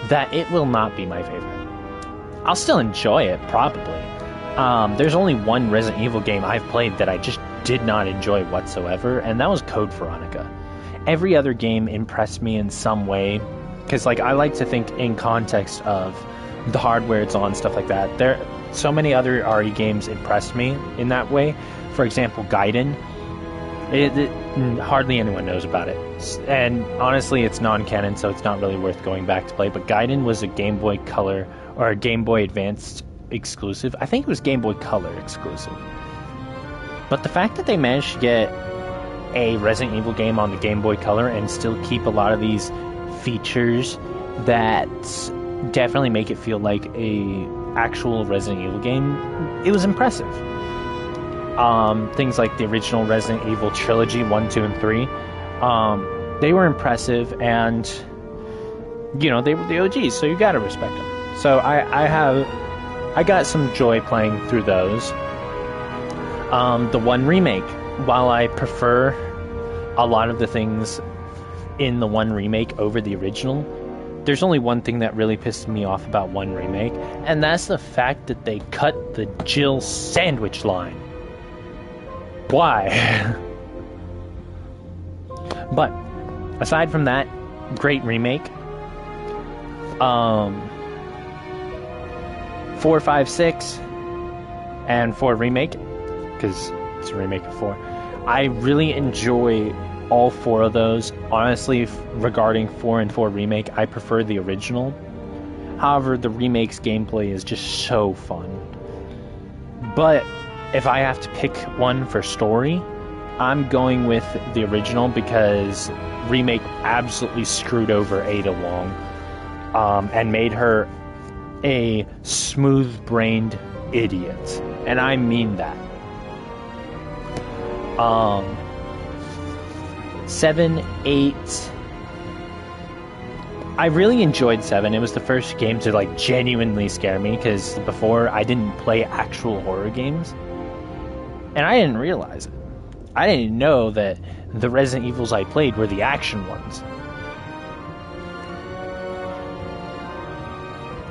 that it will not be my favorite. I'll still enjoy it, probably. There's only one Resident Evil game I've played that I just did not enjoy whatsoever, and that was Code Veronica. Every other game impressed me in some way, because like I like to think in context of the hardware it's on, stuff like that. So many other RE games impressed me in that way. For example, Gaiden. Hardly anyone knows about it. And honestly, it's non-canon, so it's not really worth going back to play. But Gaiden was a Game Boy Color or a Game Boy Advanced exclusive. I think it was Game Boy Color exclusive. But the fact that they managed to get a Resident Evil game on the Game Boy Color and still keep a lot of these features that definitely make it feel like a actual Resident Evil game, it was impressive. Things like the original Resident Evil trilogy 1, 2, and 3, they were impressive, and you know, they were the OGs, so you gotta respect them. So I got some joy playing through those. The 1 remake, while I prefer a lot of the things in the 1 remake over the original, there's only one thing that really pissed me off about 1 remake, and that's the fact that they cut the Jill sandwich line. Why? But aside from that, great remake. 4, 5, 6, and 4 remake, because it's a remake of 4. I really enjoy all 4 of those. Honestly, regarding 4 and 4 remake, I prefer the original. However, the remake's gameplay is just so fun. But if I have to pick one for story, I'm going with the original, because remake absolutely screwed over Ada Wong, and made her a smooth-brained idiot. And I mean that. 7, 8... I really enjoyed 7. It was the first game to like genuinely scare me, because before I didn't play actual horror games. And I didn't realize it. I didn't know that the Resident Evils I played were the action ones.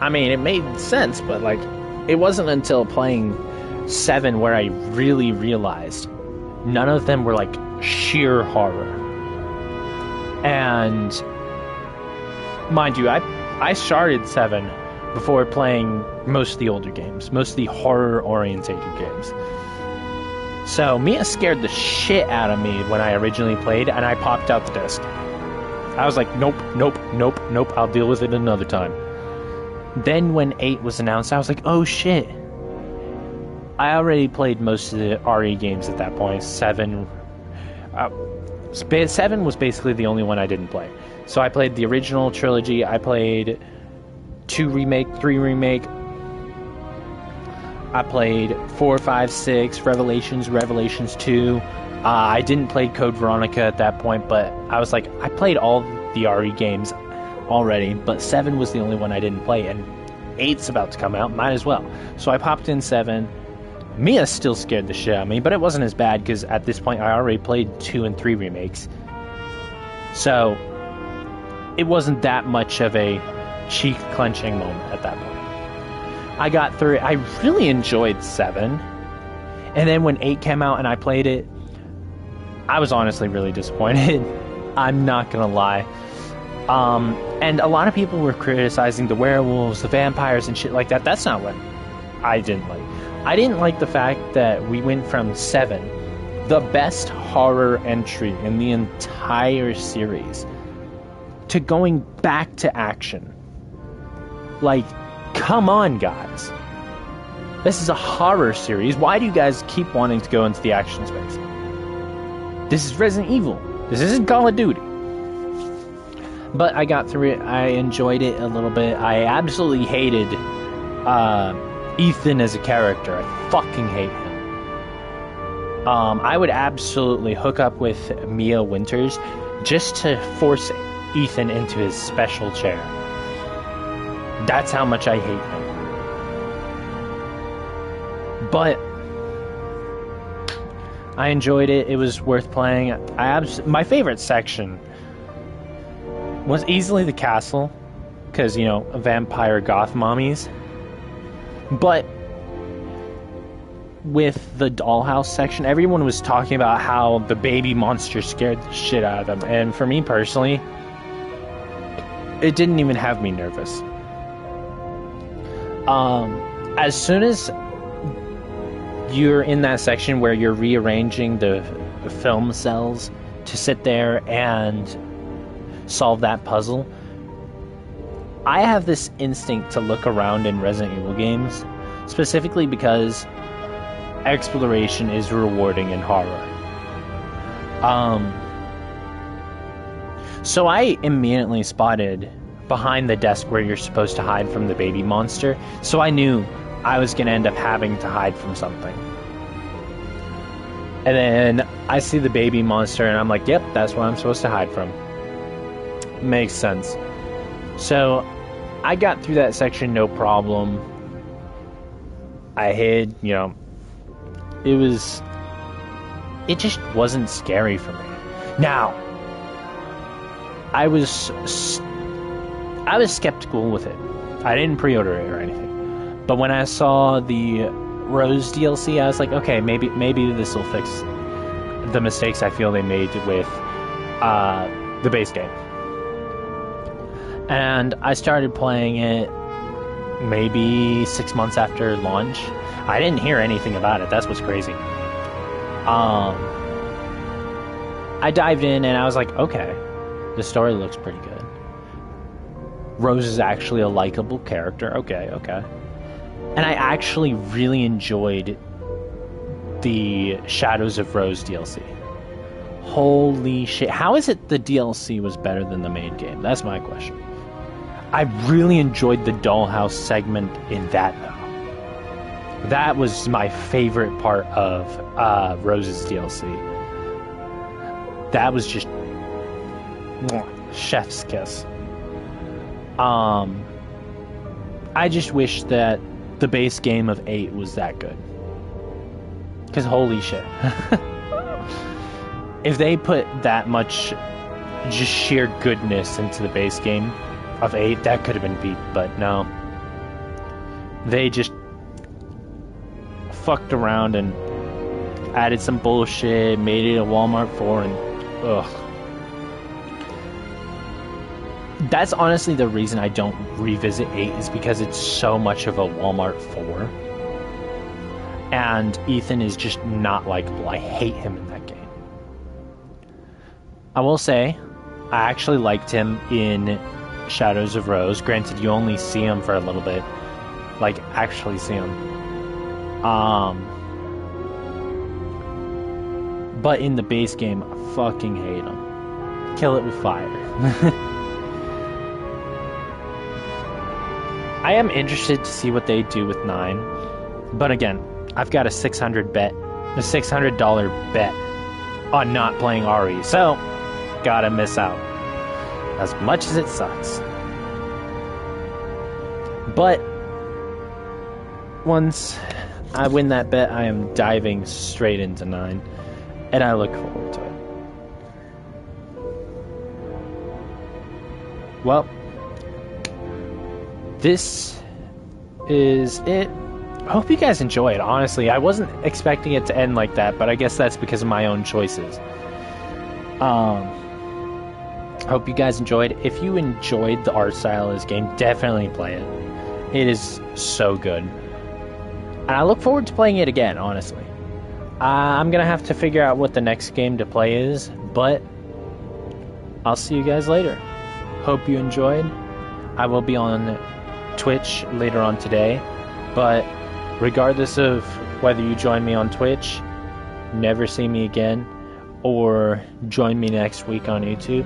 I mean, it made sense, but like, it wasn't until playing 7 where I really realized none of them were like sheer horror. And mind you, I started 7 before playing most of the older games, most of the horror-orientated games. So Mia scared the shit out of me when I originally played, and I popped out the disc. I was like, nope, nope, nope, nope, I'll deal with it another time. Then when 8 was announced, I was like, oh shit. I already played most of the RE games at that point. 7 was basically the only one I didn't play. So I played the original trilogy, I played 2 remake, 3 remake, I played 4, 5, 6, Revelations 2. I didn't play Code Veronica at that point, but I was like, I played all the RE games already, but 7 was the only one I didn't play, and 8's about to come out, might as well. So I popped in 7. Mia still scared the shit out of me, but it wasn't as bad, because at this point I already played 2 and 3 remakes. So it wasn't that much of a cheek-clenching moment at that point. I got through it. I really enjoyed 7. And then when 8 came out and I played it, I was honestly really disappointed. I'm not gonna lie. And a lot of people were criticizing the werewolves, the vampires, and shit like that. That's not what I didn't like. I didn't like the fact that we went from 7, the best horror entry in the entire series, to going back to action. Like, come on, guys. This is a horror series. Why do you guys keep wanting to go into the action space? This is Resident Evil. This isn't Call of Duty. But I got through it. I enjoyed it a little bit. I absolutely hated Ethan as a character. I fucking hate him. I would absolutely hook up with Mia Winters just to force Ethan into his special chair. That's how much I hate him. But I enjoyed it. It was worth playing. My favorite section was easily the castle, because, you know, vampire goth mommies. But with the dollhouse section, everyone was talking about how the baby monster scared the shit out of them. And for me personally, it didn't even have me nervous. As soon as you're in that section where you're rearranging the film cells to sit there and solve that puzzle, I have this instinct to look around in Resident Evil games, specifically because exploration is rewarding in horror. So I immediately spotted behind the desk where you're supposed to hide from the baby monster, so I knew I was going to end up having to hide from something. And then I see the baby monster and I'm like, yep, that's what I'm supposed to hide from. Makes sense. So I got through that section no problem. I hid, you know, it just wasn't scary for me. Now, I was skeptical with it. I didn't pre-order it or anything. But when I saw the Rose DLC, I was like, okay, maybe this will fix the mistakes I feel they made with the base game. And I started playing it maybe 6 months after launch. I didn't hear anything about it. That's what's crazy. I dived in and I was like, okay, the story looks pretty good. Rose is actually a likable character. Okay. And I actually really enjoyed the Shadows of Rose DLC. Holy shit. How is it the DLC was better than the main game? That's my question. I really enjoyed the Dollhouse segment in that, though. That was my favorite part of Rose's DLC. That was just chef's kiss. I just wish that the base game of 8 was that good. Because holy shit. If they put that much just sheer goodness into the base game of 8, that could have been beat, but no. They just fucked around and added some bullshit, made it a Walmart 4, and ugh. That's honestly the reason I don't revisit 8, is because it's so much of a Walmart 4. And Ethan is just not likable. I hate him in that game. I will say, I actually liked him in Shadows of Rose. Granted, you only see him for a little bit. Like, actually see him. But in the base game, I fucking hate him. Kill it with fire. I am interested to see what they do with 9. But again, I've got a $600 bet on not playing RE. So, gotta miss out. As much as it sucks. But once I win that bet, I am diving straight into 9. And I look forward to it. Well, this is it. I hope you guys enjoy it, honestly. I wasn't expecting it to end like that, but I guess that's because of my own choices. I hope you guys enjoyed. If you enjoyed the art style of this game, definitely play it. It is so good. And I look forward to playing it again, honestly. I'm going to have to figure out what the next game to play is, but I'll see you guys later. Hope you enjoyed. I will be on Twitch later on today, but regardless of whether you join me on Twitch, never see me again, or join me next week on YouTube,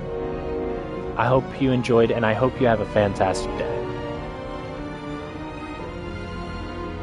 I hope you enjoyed, and I hope you have a fantastic day.